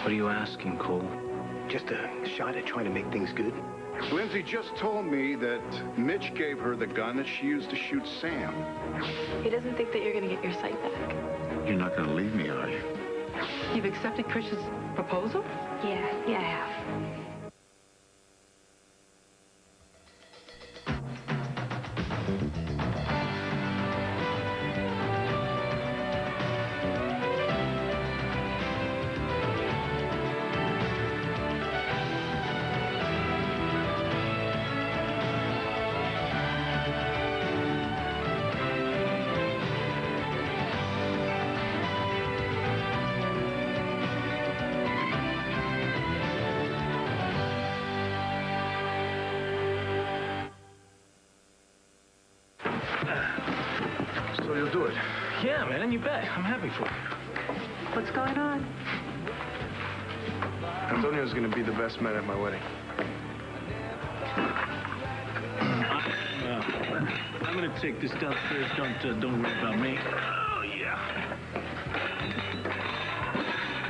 What are you asking, Cole? Just a shot at trying to make things good. Lindsay just told me that Mitch gave her the gun that she used to shoot Sam. He doesn't think that you're going to get your sight back. You're not going to leave me, are you? You've accepted Chris's proposal? Yeah, I have. So you'll do it? Yeah, man, you bet. I'm happy for you. What's going on? Antonio's gonna be the best man at my wedding. I'm gonna take this downstairs. Don't worry about me. Oh, yeah.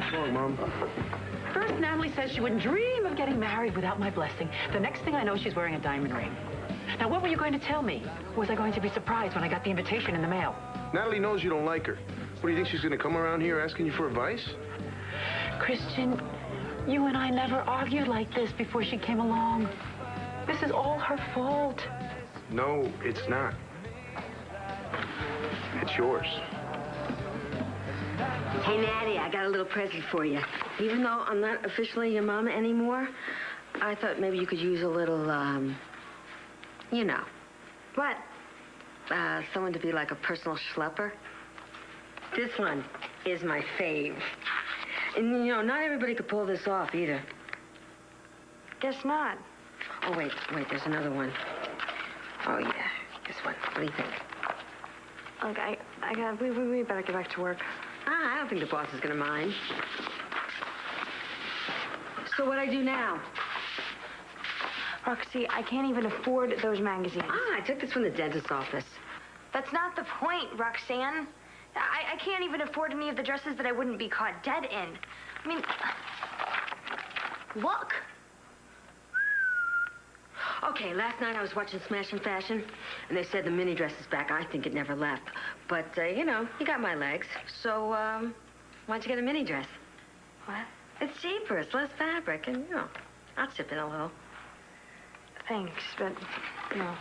What's wrong, Mom? First, Natalie says she wouldn't dream of getting married without my blessing. The next thing I know, she's wearing a diamond ring. Now, what were you going to tell me? Or was I going to be surprised when I got the invitation in the mail? Natalie knows you don't like her. What, do you think she's gonna come around here asking you for advice? Christian, you and I never argued like this before she came along. This is all her fault. No, it's not. It's yours. Hey, Natty, I got a little present for you. Even though I'm not officially your mama anymore, I thought maybe you could use a little, you know. But, someone to be like a personal schlepper. This one is my fave. And, you know, not everybody could pull this off either. Guess not. Oh, wait, there's another one. Oh, yeah, this one. What do you think? Okay, we better get back to work. I don't think the boss is gonna mind. So what do I do now? Roxy, I can't even afford those magazines. I took this from the dentist's office. That's not the point, Roxanne. I can't even afford any of the dresses that I wouldn't be caught dead in. I mean, look. Okay, last night I was watching Smash Fashion, and they said the mini dress is back. I think it never left. But, you know, you got my legs. So, why don't you get a mini dress? What? It's cheaper. It's less fabric, and, you know, I'll chip in a little. Thanks, but no.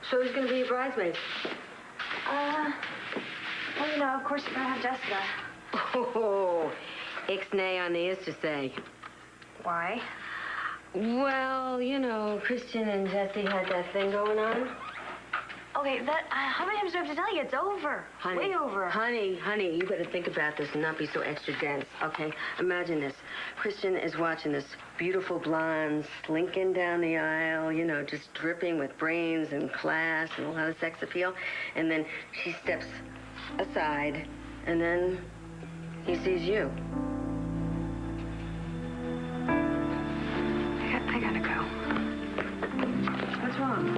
So who's going to be your bridesmaid? Well, you know, of course you're going to have Jessica. Oh, ixnay on the is to say. Why? Well, you know, Christian and Jesse had that thing going on. Okay, how many times do I have to tell you? It's over. Honey, way over. Honey, you better think about this and not be so extra dense, okay? Imagine this. Christian is watching this beautiful blonde slinking down the aisle, you know, just dripping with brains and class and a lot of sex appeal. And then she steps aside, and then he sees you. I gotta go. What's wrong?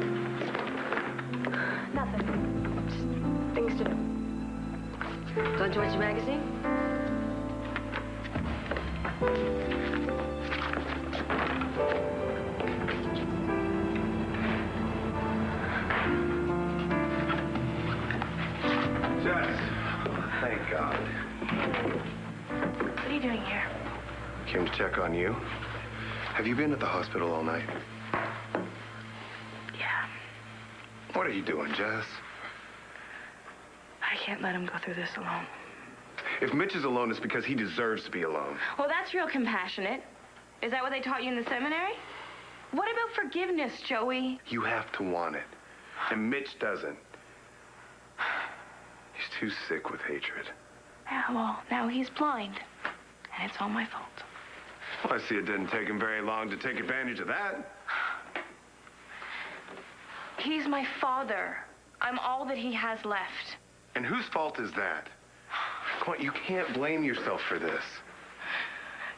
Nothing. Just things to do. Don't you watch your magazine? Jess, thank God. What are you doing here? Came to check on you. Have you been at the hospital all night? Yeah. What are you doing, Jess? I can't let him go through this alone. If Mitch is alone, it's because he deserves to be alone. Well, that's real compassionate. Is that what they taught you in the seminary? What about forgiveness, Joey? You have to want it. And Mitch doesn't. He's too sick with hatred. Yeah, well, now he's blind. And it's all my fault. Well, I see it didn't take him very long to take advantage of that. He's my father. I'm all that he has left. And whose fault is that? Come on, you can't blame yourself for this.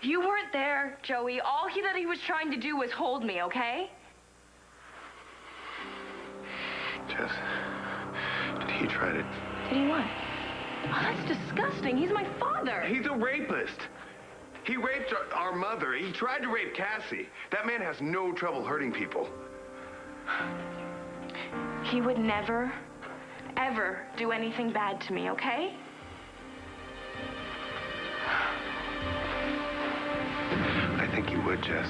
You weren't there, Joey. All that he was trying to do was hold me, okay? Jess, did he try to... Did he what? Oh, that's disgusting. He's my father. He's a rapist. He raped our mother. He tried to rape Cassie. That man has no trouble hurting people. He would never, ever do anything bad to me, okay? I think you would, Jess.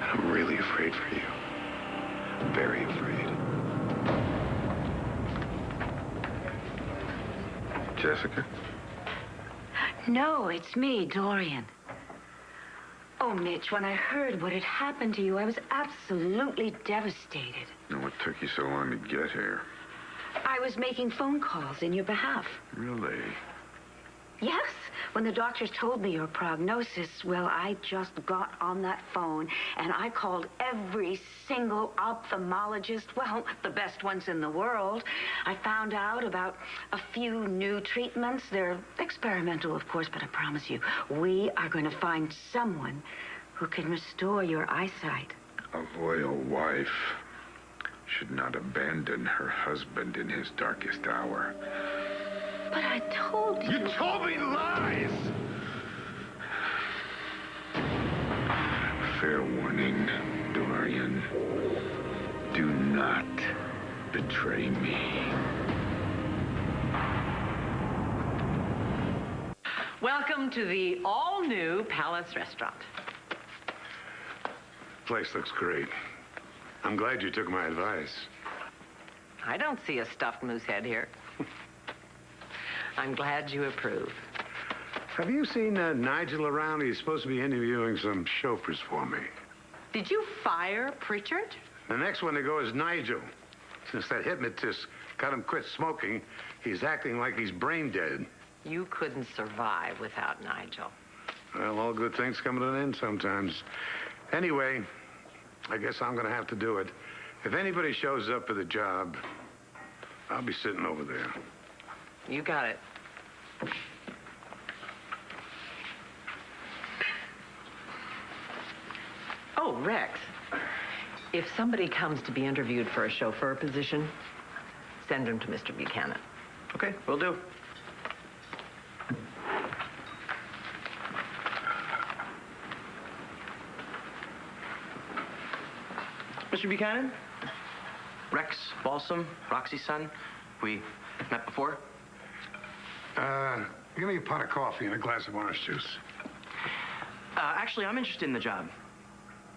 And I'm really afraid for you. Very afraid. Jessica? No, it's me, Dorian. Oh, Mitch, when I heard what had happened to you, I was absolutely devastated. And what took you so long to get here? I was making phone calls in your behalf. Really? Yes. When the doctors told me your prognosis, well, I just got on that phone and I called every single ophthalmologist, well, the best ones in the world. I found out about a few new treatments. They're experimental, of course, but I promise you, we are going to find someone who can restore your eyesight. A loyal wife should not abandon her husband in his darkest hour. But I told you. You told me lies! Fair warning, Dorian. Do not betray me. Welcome to the all-new Palace Restaurant. Place looks great. I'm glad you took my advice. I don't see a stuffed moose head here. I'm glad you approve. Have you seen Nigel around? He's supposed to be interviewing some chauffeurs for me. Did you fire Pritchard? The next one to go is Nigel. Since that hypnotist got him quit smoking, he's acting like he's brain dead. You couldn't survive without Nigel. Well, all good things come to an end sometimes. Anyway, I guess I'm going to have to do it. If anybody shows up for the job, I'll be sitting over there. You got it. Oh, Rex. If somebody comes to be interviewed for a chauffeur position, send him to Mr. Buchanan. Okay, will do. Mr. Buchanan? Rex Balsam, Roxy's son. We met before? Give me a pot of coffee and a glass of orange juice. Actually, I'm interested in the job.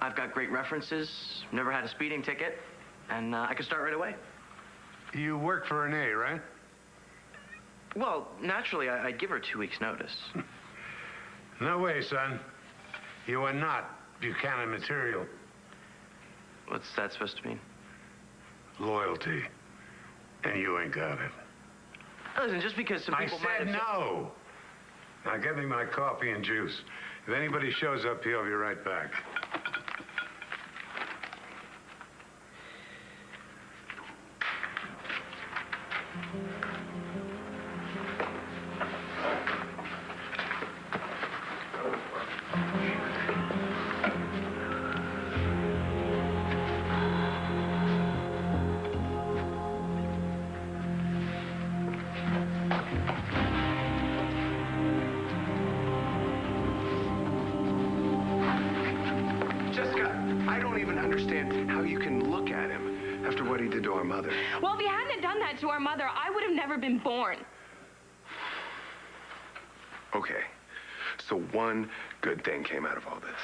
I've got great references, never had a speeding ticket, and I can start right away. You work for Renee, right? Well, naturally, I'd give her 2 weeks' notice. No way, son. You are not Buchanan material. What's that supposed to mean? Loyalty. And you ain't got it. Listen, just because some people might I said no. Now get me my coffee and juice. If anybody shows up here, I'll be right back. How you can look at him after what he did to our mother. Well, if he hadn't done that to our mother, I would have never been born. Okay, so one good thing came out of all this.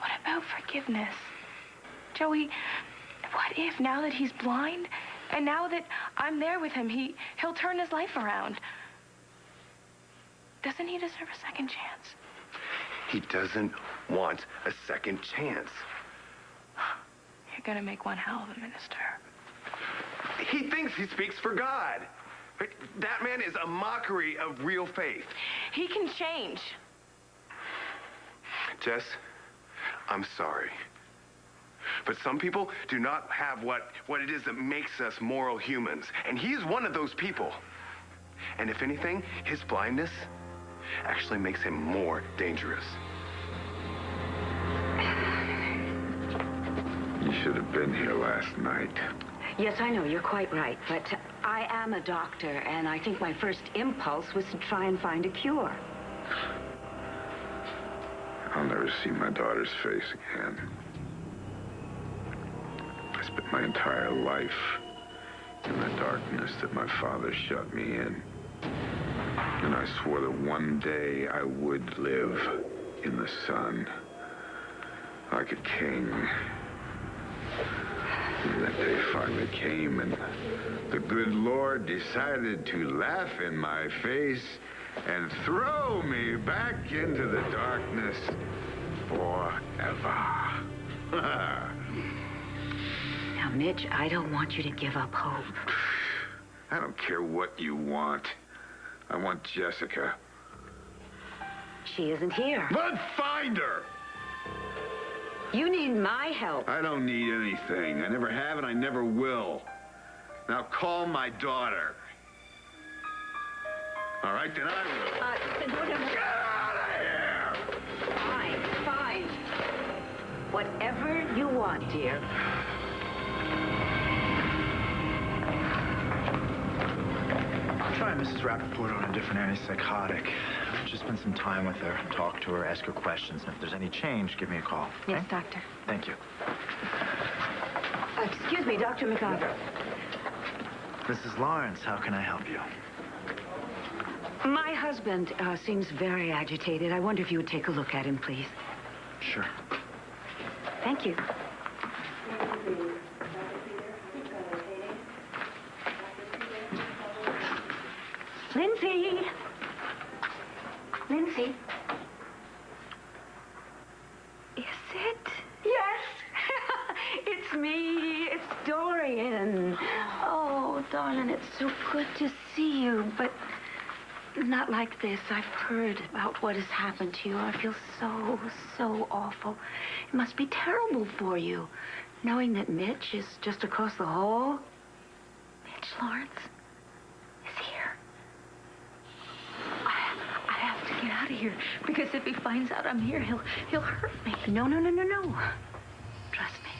What about forgiveness? Joey, what if now that he's blind, and now that I'm there with him, he'll turn his life around? Doesn't he deserve a second chance? He doesn't want a second chance. You're gonna make one hell of a minister. He thinks he speaks for God. That man is a mockery of real faith. He can change. Jess, I'm sorry. But some people do not have what it is that makes us moral humans. And he's one of those people. And if anything, his blindness actually makes him more dangerous. You should have been here last night. Yes, I know, you're quite right, but I am a doctor, and I think my first impulse was to try and find a cure. I'll never see my daughter's face again. I spent my entire life in the darkness that my father shut me in. And I swore that one day I would live in the sun, like a king. And that day finally came, and the good Lord decided to laugh in my face and throw me back into the darkness forever. Now, Mitch, I don't want you to give up hope. I don't care what you want. I want Jessica. She isn't here. But find her! You need my help. I don't need anything. I never have and I never will. Now call my daughter. All right, then I will. No. Get out of here! Fine. Whatever you want, dear. I'll try Mrs. Rappaport on a different antipsychotic. Just spend some time with her, talk to her, ask her questions, and if there's any change, give me a call. Okay? Yes, doctor. Thank you. Excuse me, Dr. McIver. Mrs. Lawrence, how can I help you? My husband seems very agitated. I wonder if you would take a look at him, please. Sure. Thank you. Lindsay! Lindsay? Is it? Yes! It's me. It's Dorian. Oh, darling, it's so good to see you, but not like this. I've heard about what has happened to you. I feel so awful. It must be terrible for you, knowing that Mitch is just across the hall. Mitch Lawrence is here. I have to get out of here, because if he finds out I'm here, he'll hurt me. No. Trust me.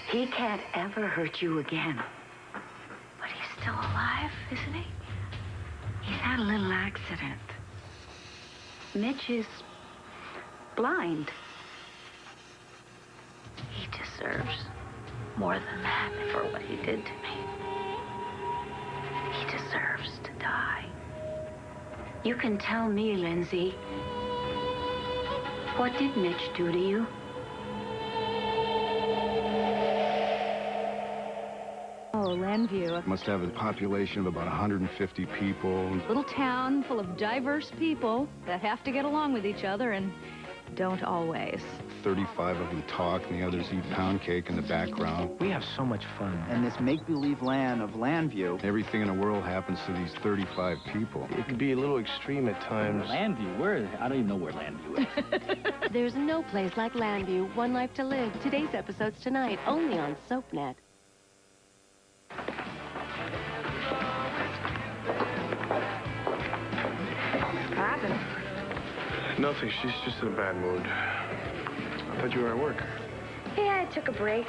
He can't ever hurt you again. But he's still alive, isn't he? He's had a little accident. Mitch is blind. He deserves more than that for what he did to me. He deserves to die. You can tell me, Lindsay. What did Mitch do to you? Oh, Landview. Must have a population of about 150 people. Little town full of diverse people that have to get along with each other and don't always. 35 of them talk, and the others eat pound cake in the background. We have so much fun. And this make-believe land of Landview. Everything in the world happens to these 35 people. It can be a little extreme at times. Landview? Where? I don't even know where Landview is. There's no place like Landview. One life to live. Today's episode's tonight, only on SoapNet. What happened? Nothing. She's just in a bad mood. I thought you were at work. Yeah, I took a break.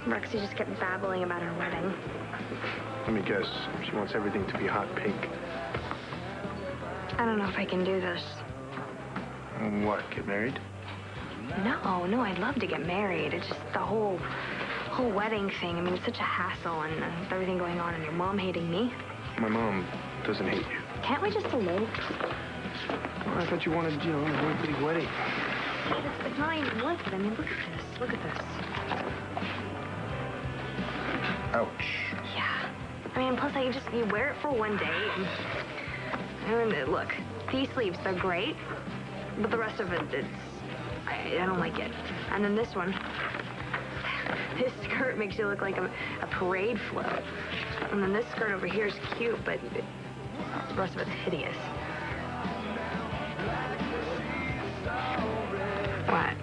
Roxy just kept babbling about her wedding. Let me guess. She wants everything to be hot pink. I don't know if I can do this. What, get married? No, I'd love to get married. It's just the whole wedding thing. I mean, it's such a hassle, and with everything going on, and your mom hating me. My mom doesn't hate you. Can't we just elope? Well, I thought you wanted, a one big wedding. It's not even worth it. I mean, look at this. Look at this. Ouch. Yeah. I mean, plus you wear it for one day, and look, these sleeves, they're great, but the rest of it, I don't like it. And then this one, this skirt makes you look like a parade float. And then this skirt over here is cute, but the rest of it's hideous. What?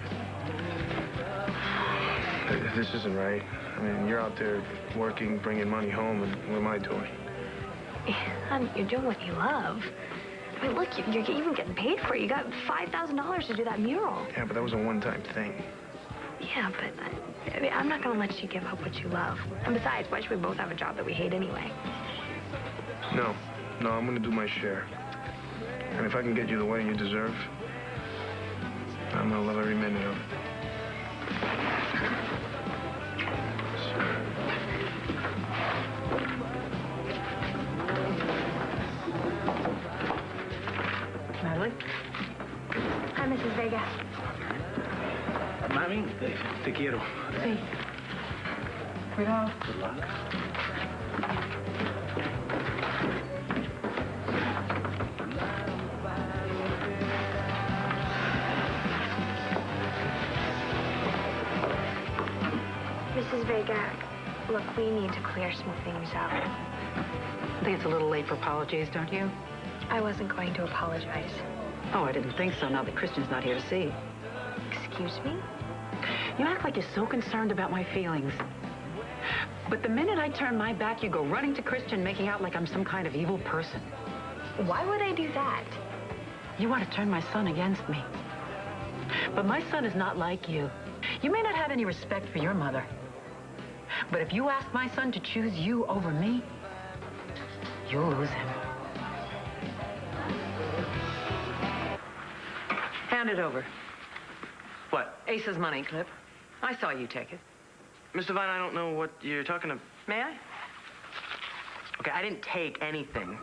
This isn't right. I mean, you're out there working, bringing money home, and what am I doing? Honey, you're doing what you love. I mean, look, you're even getting paid for it. You got $5,000 to do that mural. Yeah, but that was a one-time thing. Yeah, but I'm not going to let you give up what you love. And besides, why should we both have a job that we hate anyway? No, I'm gonna do my share. And if I can get you the wedding you deserve, I'm gonna love every minute of it. Natalie? Hi, Mrs. Vega. Mami, te quiero. Sí. Cuidado. Good luck. Mrs. Vega, look, we need to clear some things up. I think it's a little late for apologies, don't you? I wasn't going to apologize. Oh, I didn't think so, now that Christian's not here to see. Excuse me? You act like you're so concerned about my feelings. But the minute I turn my back, you go running to Christian, making out like I'm some kind of evil person. Why would I do that? You want to turn my son against me. But my son is not like you. You may not have any respect for your mother. But if you ask my son to choose you over me, you'll lose him. Hand it over. What? Ace's money clip. I saw you take it. Miss Devine, I don't know what you're talking about. May I? Okay, I didn't take anything.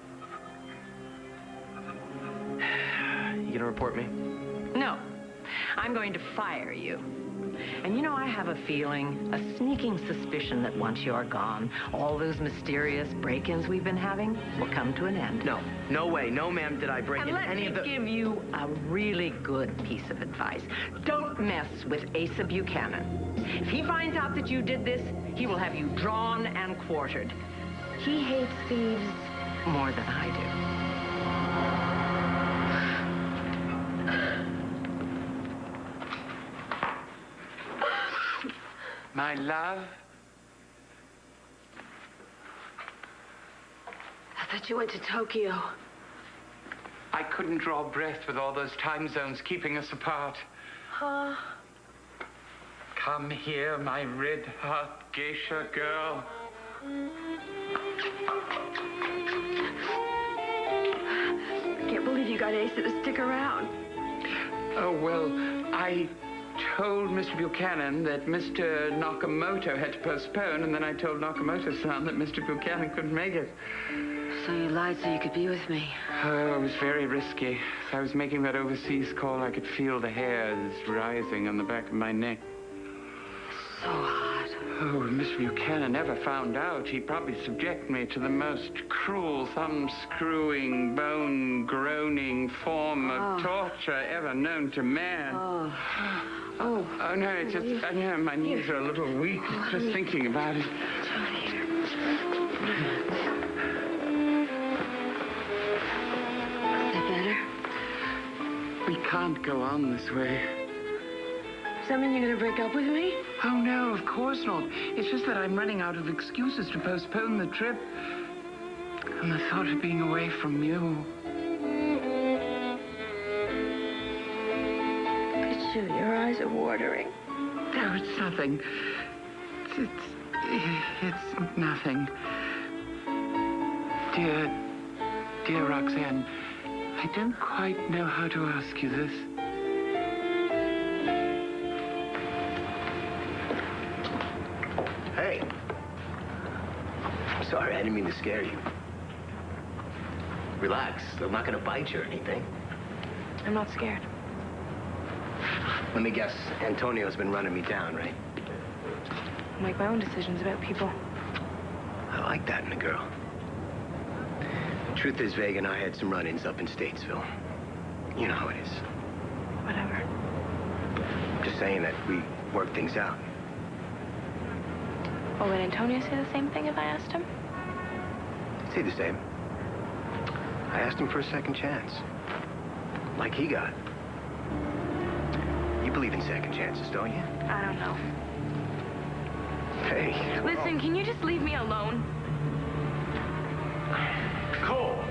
You gonna report me? No. I'm going to fire you. And you know, I have a feeling, a sneaking suspicion that once you're gone, all those mysterious break-ins we've been having will come to an end. No. No way. No, ma'am, did I break in any of the... Let me give you a really good piece of advice. Don't mess with Asa Buchanan. If he finds out that you did this, he will have you drawn and quartered. He hates thieves more than I do. My love? I thought you went to Tokyo. I couldn't draw breath with all those time zones keeping us apart. Huh? Come here, my red-hot geisha girl. I can't believe you got Asa to stick around. Oh, well, I told Mr. Buchanan that Mr. Nakamoto had to postpone, and then I told Nakamoto-san that Mr. Buchanan couldn't make it. So you lied so you could be with me. Oh, it was very risky. As I was making that overseas call, I could feel the hairs rising on the back of my neck. So hot. Oh, if Mr. Buchanan ever found out, he'd probably subject me to the most cruel, thumb-screwing, bone-groaning form of torture ever known to man. Oh, no, it's just, I know my knees are a little weak just thinking about it. Is that better? We can't go on this way. Does that mean you're gonna break up with me? Oh, no, of course not. It's just that I'm running out of excuses to postpone the trip. And the thought of being away from you. Shoot, your eyes are watering. No, it's nothing. It's nothing. Dear Roxanne, I don't quite know how to ask you this. Hey. Sorry, I didn't mean to scare you. Relax. I'm not gonna bite you or anything. I'm not scared. Let me guess, Antonio's been running me down, right? I make my own decisions about people. I like that in a girl. Truth is, Vega and I had some run-ins up in Statesville. You know how it is. Whatever. Just saying that we worked things out. Well, would Antonio say the same thing if I asked him? Say the same. I asked him for a second chance. Like he got. You believe in second chances, don't you? I don't know. Hey. Listen, can you just leave me alone? Cole!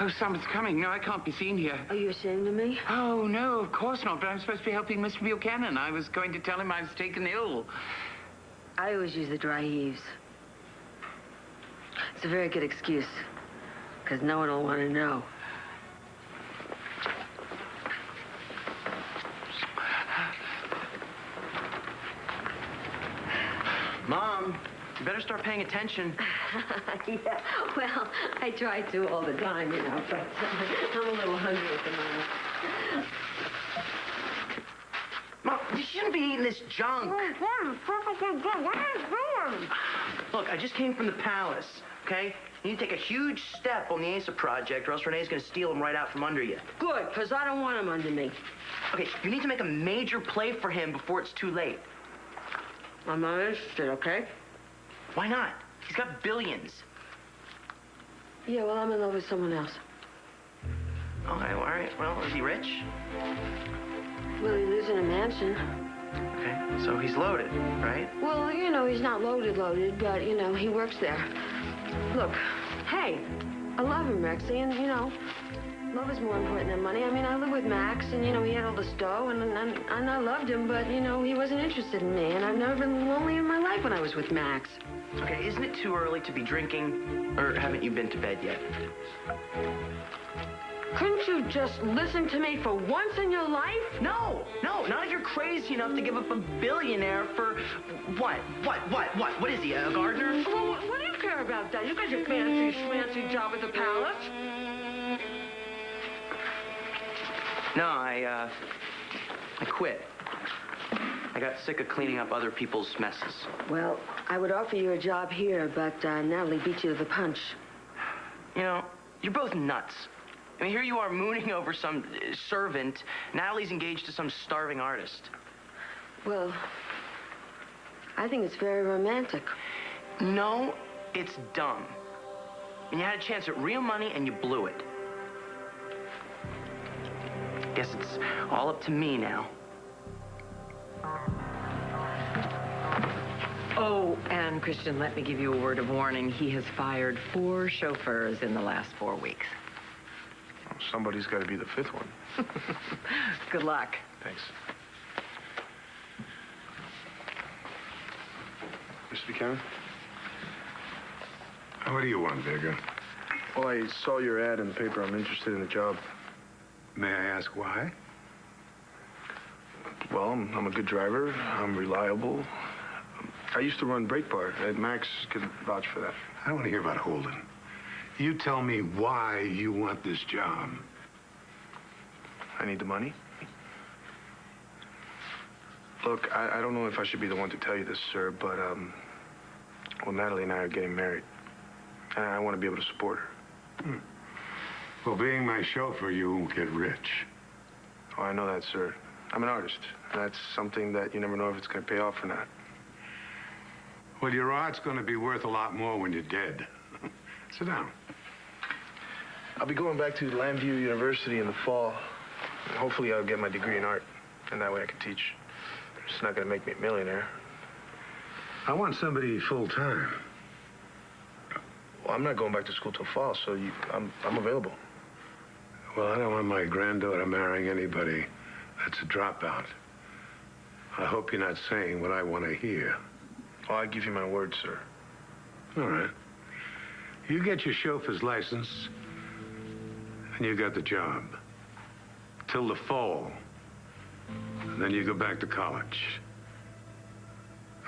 Oh, someone's coming. No, I can't be seen here. Are you ashamed of me? Oh, no, of course not. But I'm supposed to be helping Mr. Buchanan. I was going to tell him I was taken ill. I always use the dry heaves. It's a very good excuse, because no one will want to know. Mom, you better start paying attention. Yeah, well, I try to all the time, you know, but I'm a little hungry at the moment. Mom, you shouldn't be eating this junk. Look, I just came from the palace, okay? You need to take a huge step on the Asa project, or else Renee's gonna steal him right out from under you. Good, because I don't want him under me. Okay, you need to make a major play for him before it's too late. I'm not interested, okay? Why not? He's got billions. Yeah, well, I'm in love with someone else. Okay, all right. Well, is he rich? Well, he lives in a mansion. Okay, so he's loaded, right? Well, you know, he's not loaded, but, you know, he works there. Look, hey, I love him, Rexy, and, you know, love is more important than money. I mean, I live with Max, and, you know, he had all the dough, and I loved him, but, you know, he wasn't interested in me, and I've never been lonely in my life when I was with Max. Okay, isn't it too early to be drinking, or haven't you been to bed yet? Couldn't you just listen to me for once in your life? No, not if you're crazy enough to give up a billionaire for what? What is he, a gardener? Well, what do you care about that? You got your fancy, schmancy job at the palace. No, I quit. I got sick of cleaning up other people's messes. Well, I would offer you a job here, but Natalie beat you to the punch. You know, you're both nuts. I mean, here you are mooning over some servant. Natalie's engaged to some starving artist. Well, I think it's very romantic. No, it's dumb. And you had a chance at real money and you blew it. Guess it's all up to me now. Oh, and Christian, let me give you a word of warning. He has fired 4 chauffeurs in the last 4 weeks. Somebody's got to be the 5th one. Good luck. Thanks. Mr. Buchanan? What do you want, Viggo? Well, I saw your ad in the paper. I'm interested in the job. May I ask why? Well, I'm a good driver. I'm reliable. I used to run Brake Bar. Max could vouch for that. I don't want to hear about Holden. You tell me why you want this job. I need the money. Look, I don't know if I should be the one to tell you this, sir, but, well, Natalie and I are getting married. And I want to be able to support her. Well, being my chauffeur, you won't get rich. Oh, I know that, sir. I'm an artist. That's something that you never know if it's going to pay off or not. Well, your art's going to be worth a lot more when you're dead. Sit down. I'll be going back to Lambview University in the fall. And hopefully I'll get my degree in art, and that way I can teach. It's not going to make me a millionaire. I want somebody full-time. Well, I'm not going back to school till fall, so I'm available. Well, I don't want my granddaughter marrying anybody that's a dropout. I hope you're not saying what I want to hear. Oh, I give you my word, sir. All right. You get your chauffeur's license, and you got the job. Till the fall. And then you go back to college.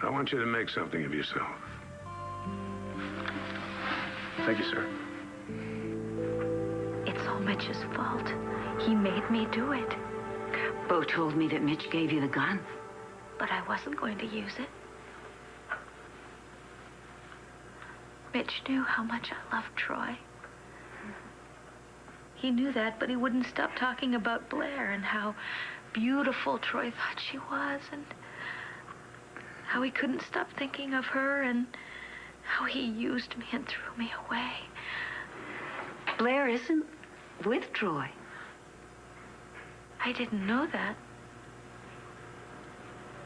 I want you to make something of yourself. Thank you, sir. It's all Mitch's fault. He made me do it. Bo told me that Mitch gave you the gun. But I wasn't going to use it. Mitch knew how much I loved Troy. He knew that, but he wouldn't stop talking about Blair and how beautiful Troy thought she was, and how he couldn't stop thinking of her, and how he used me and threw me away. Blair isn't with Troy. I didn't know that.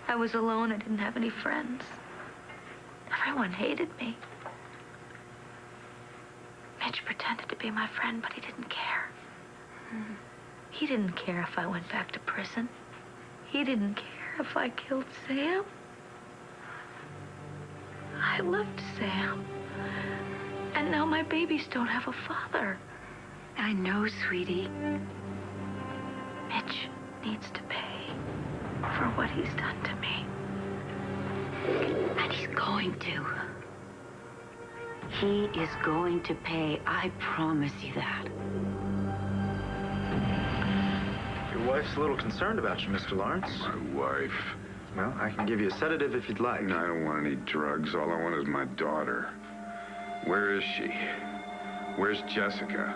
I was alone. I didn't have any friends. Everyone hated me. Mitch pretended to be my friend, but he didn't care. He didn't care if I went back to prison. He didn't care if I killed Sam. I loved Sam. And now my babies don't have a father. I know, sweetie. Mitch needs to pay for what he's done to me. And he's going to. He is going to pay. I promise you that. Your wife's a little concerned about you, Mr. Lawrence. My wife. Well, I can give you a sedative if you'd like. No, I don't want any drugs. All I want is my daughter. Where is she? Where's Jessica?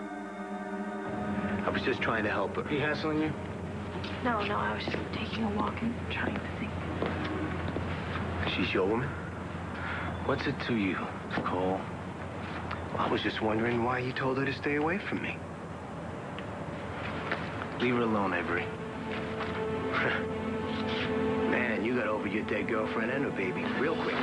I was just trying to help her. He hassling you? No, I was just taking a walk and trying to think. She's your woman? What's it to you, Cole? I was just wondering why you told her to stay away from me. Leave her alone, Avery. Man, you got over your dead girlfriend and her baby real quick.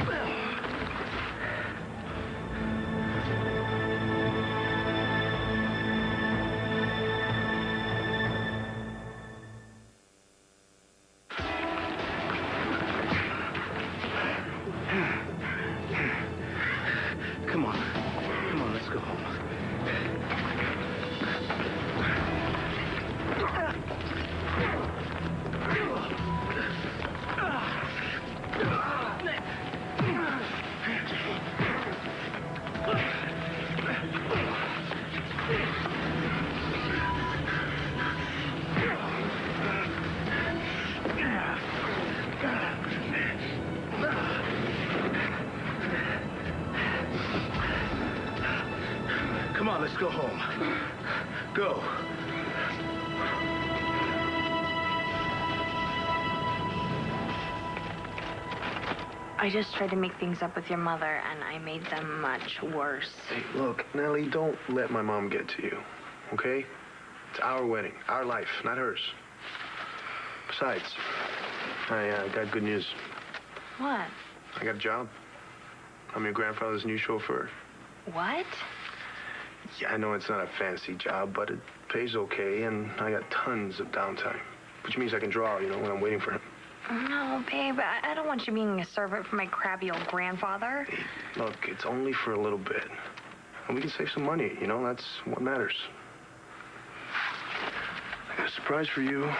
Come on, let's go home. Come on, let's go home. Go. I just tried to make things up with your mother, and I made them much worse. Hey, look, Nellie, don't let my mom get to you, okay? It's our wedding, our life, not hers. Besides, I got good news. What? I got a job. I'm your grandfather's new chauffeur. What? Yeah, I know it's not a fancy job, but it pays okay, and I got tons of downtime. Which means I can draw, you know, when I'm waiting for him. No, babe, I don't want you being a servant for my crabby old grandfather. Hey, look, it's only for a little bit. And we can save some money, you know, that's what matters. I got a surprise for you.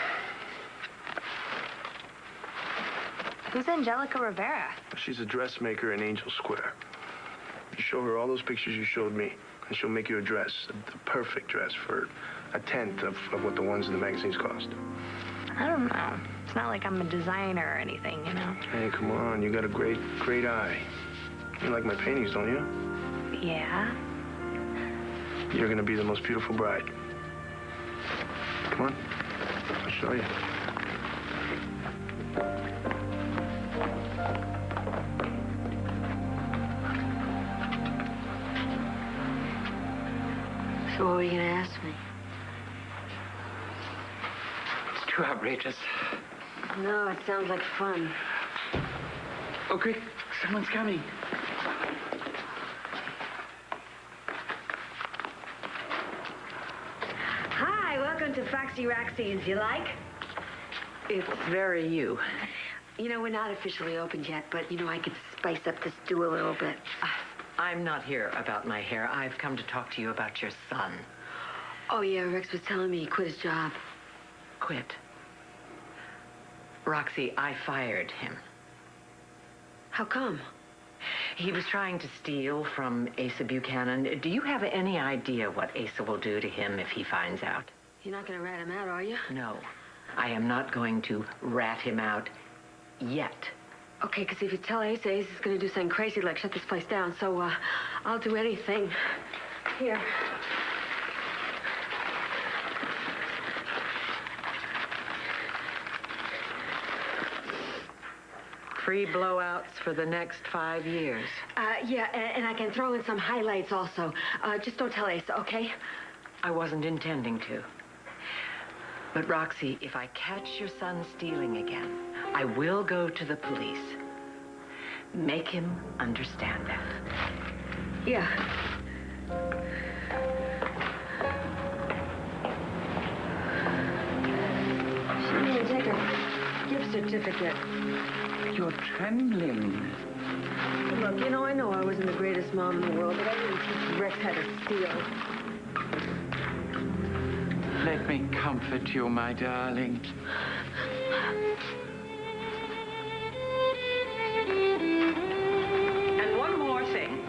Who's Angelica Rivera? She's a dressmaker in Angel Square. You show her all those pictures you showed me, and she'll make you a dress, the perfect dress for a tenth of what the ones in the magazines cost. I don't know. It's not like I'm a designer or anything, you know? Hey, come on. You got a great eye. You like my paintings, don't you? Yeah. You're gonna be the most beautiful bride. Come on. I'll show you. So what were you gonna ask me? It's too outrageous. No, it sounds like fun. Oh, quick. Someone's coming. Hi, welcome to Foxy Roxy's. You like? It's very you. You know, we're not officially opened yet, but, you know, I could spice up this stew a little bit. I'm not here about my hair. I've come to talk to you about your son. Oh, yeah, Rex was telling me he quit his job. Quit? Roxy, I fired him. How come? He was trying to steal from Asa Buchanan. Do you have any idea what Asa will do to him if he finds out? You're not going to rat him out, are you? No. I am not going to rat him out yet. Okay, because if you tell Asa, Asa's going to do something crazy like shut this place down. So, I'll do anything. Here. Free blowouts for the next 5 years. Yeah, and I can throw in some highlights also. Just don't tell Asa, okay? I wasn't intending to. But, Roxy, if I catch your son stealing again, I will go to the police. Make him understand that. Yeah. Here, take a gift certificate. You're trembling. Look, you know I wasn't the greatest mom in the world, but I didn't teach Rex how to steal. Let me comfort you, my darling. And one more thing.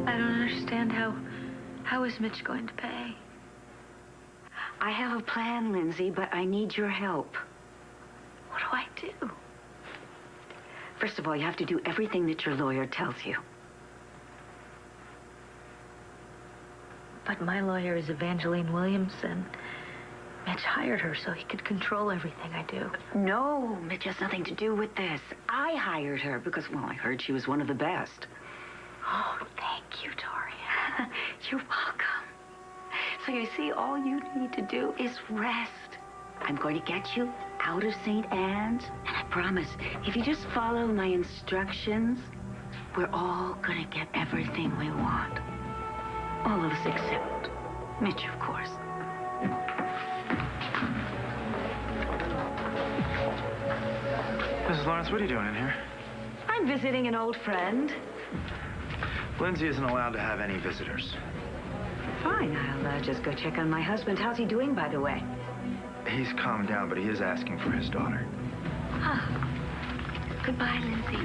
I don't understand how is Mitch going to pay? I have a plan, Lindsay, but I need your help. What do I do? First of all, you have to do everything that your lawyer tells you. But my lawyer is Evangeline Williamson. Mitch hired her so he could control everything I do. No, Mitch has nothing to do with this. I hired her because, well, I heard she was one of the best. Oh, thank you, Dorian. You're welcome. So you see, all you need to do is rest. I'm going to get you out of St. Anne's, and I promise, if you just follow my instructions, we're all going to get everything we want. All of us except Mitch, of course. Mrs. Lawrence, what are you doing in here? I'm visiting an old friend. Lindsay isn't allowed to have any visitors. Fine, I'll just go check on my husband. How's he doing, by the way? He's calmed down, but he is asking for his daughter. Ah. Goodbye, Lindsay.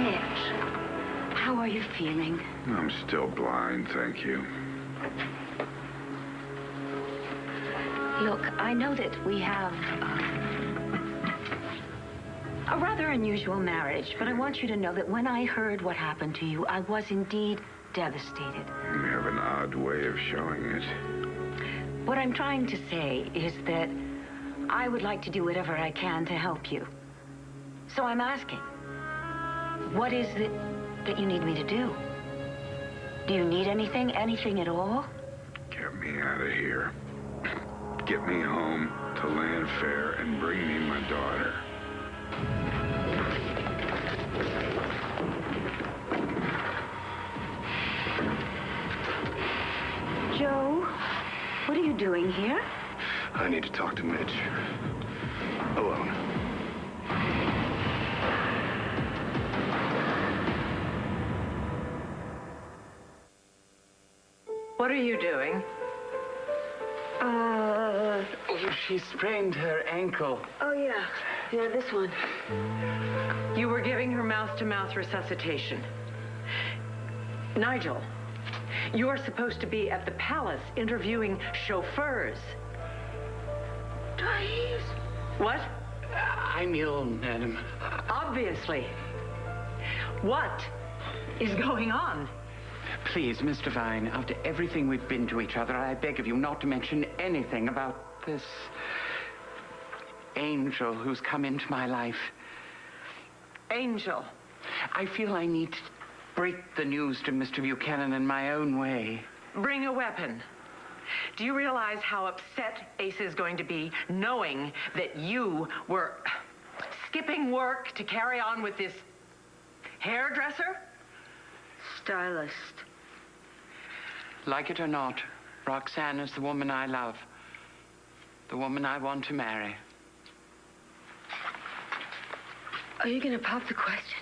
Mitch, how are you feeling? I'm still blind, thank you. Look, I know that we have a rather unusual marriage, but I want you to know that when I heard what happened to you, I was indeed devastated. You have an odd way of showing it. What I'm trying to say is that I would like to do whatever I can to help you. So I'm asking, what is it that you need me to do? Do you need anything at all? Get me out of here. Get me home to land fair and bring me my daughter. Joe, what are you doing here? I need to talk to Mitch. Alone. What are you doing? Oh, she sprained her ankle. Oh, yeah. Yeah, this one. You were giving her mouth-to-mouth resuscitation. Nigel, you're supposed to be at the palace interviewing chauffeurs. Please. What? I'm ill, madam. Obviously. What is going on? Please, Mr. Vine, after everything we've been to each other, I beg of you not to mention anything about this angel who's come into my life. Angel. I feel I need to break the news to Mr. Buchanan in my own way. Bring a weapon. Do you realize how upset Ace is going to be knowing that you were skipping work to carry on with this hairdresser? Stylist. Like it or not, Roxanne is the woman I love. The woman I want to marry. Are you going to pop the question?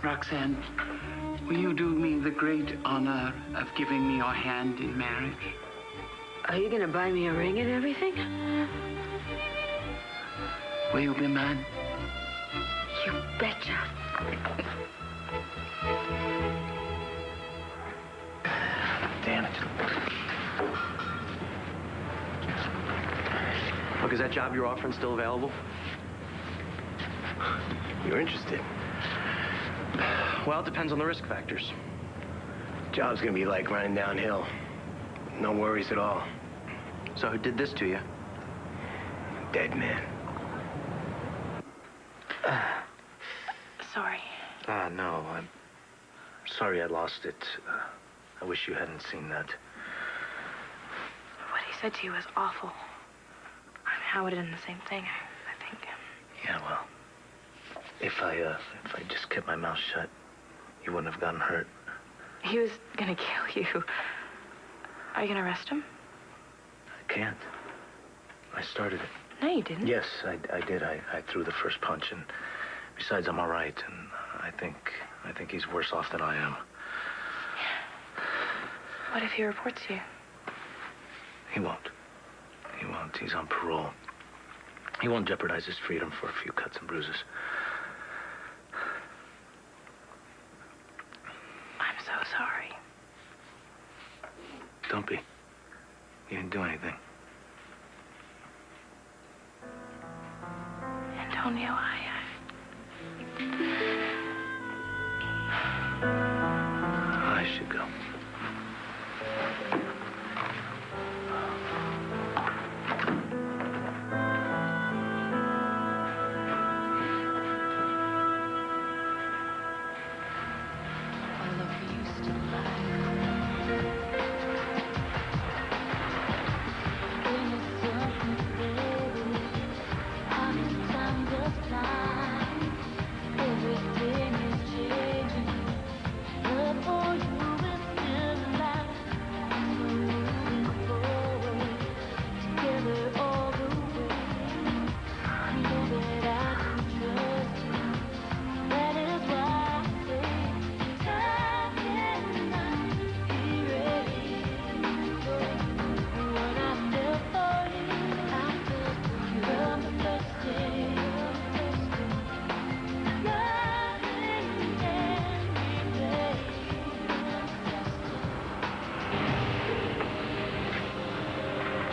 Roxanne, will you do me the great honor of giving me your hand in marriage? Are you going to buy me a ring and everything? Will you be mine? You betcha. Damn it. Look, is that job you're offering still available? You're interested? Well, it depends on the risk factors. Job's gonna be like running downhill. No worries at all. So who did this to you? Dead man. Sorry. No, I'm sorry I lost it. I wish you hadn't seen that. said to you was awful. I mean, I would have done the same thing, I think. Yeah, well, if I just kept my mouth shut, you wouldn't have gotten hurt. He was gonna kill you. Are you gonna arrest him? I can't. I started it. No, you didn't. Yes, I did. I threw the first punch, and besides, I'm all right, and I think he's worse off than I am. What if he reports you? He won't. He won't. He's on parole. He won't jeopardize his freedom for a few cuts and bruises. I'm so sorry. Don't be. You didn't do anything. Antonio, I should go.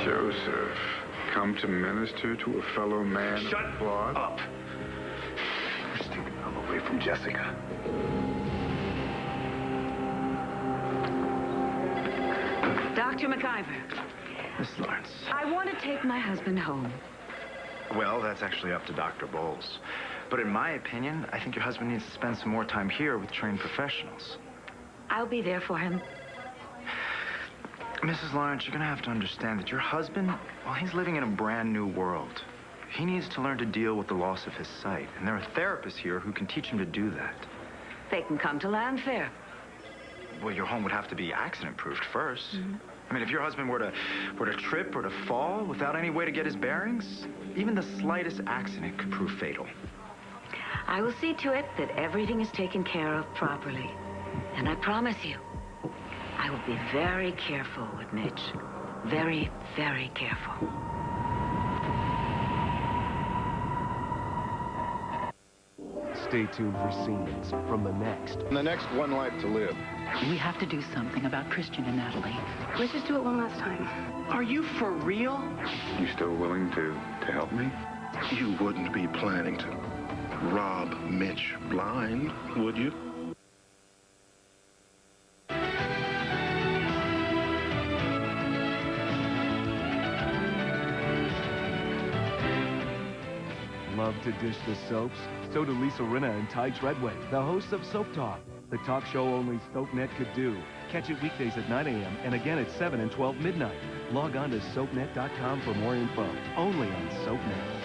Joseph, come to minister to a fellow man. Shut up. Christine, I'm away from Jessica. Dr. McIver. Miss Lawrence. I want to take my husband home. Well, that's actually up to Dr. Bowles. But in my opinion, I think your husband needs to spend some more time here with trained professionals. I'll be there for him. Mrs. Lawrence, you're gonna have to understand that your husband, well, he's living in a brand new world. He needs to learn to deal with the loss of his sight. And there are therapists here who can teach him to do that. They can come to Landfair. Well, your home would have to be accident-proofed first. I mean, if your husband were to trip or to fall without any way to get his bearings, even the slightest accident could prove fatal. I will see to it that everything is taken care of properly. And I promise you, I will be very careful with Mitch. Very, very careful. Stay tuned for scenes from the next One Life to Live. We have to do something about Christian and Natalie. Let's just do it one last time. Are you for real? You still willing to help me? You wouldn't be planning to rob Mitch blind, would you? Love to dish the soaps? So do Lisa Rinna and Ty Treadway, the hosts of Soap Talk, the talk show only SoapNet could do. Catch it weekdays at 9 a.m. and again at 7 and 12 midnight. Log on to soapnet.com for more info. Only on SoapNet.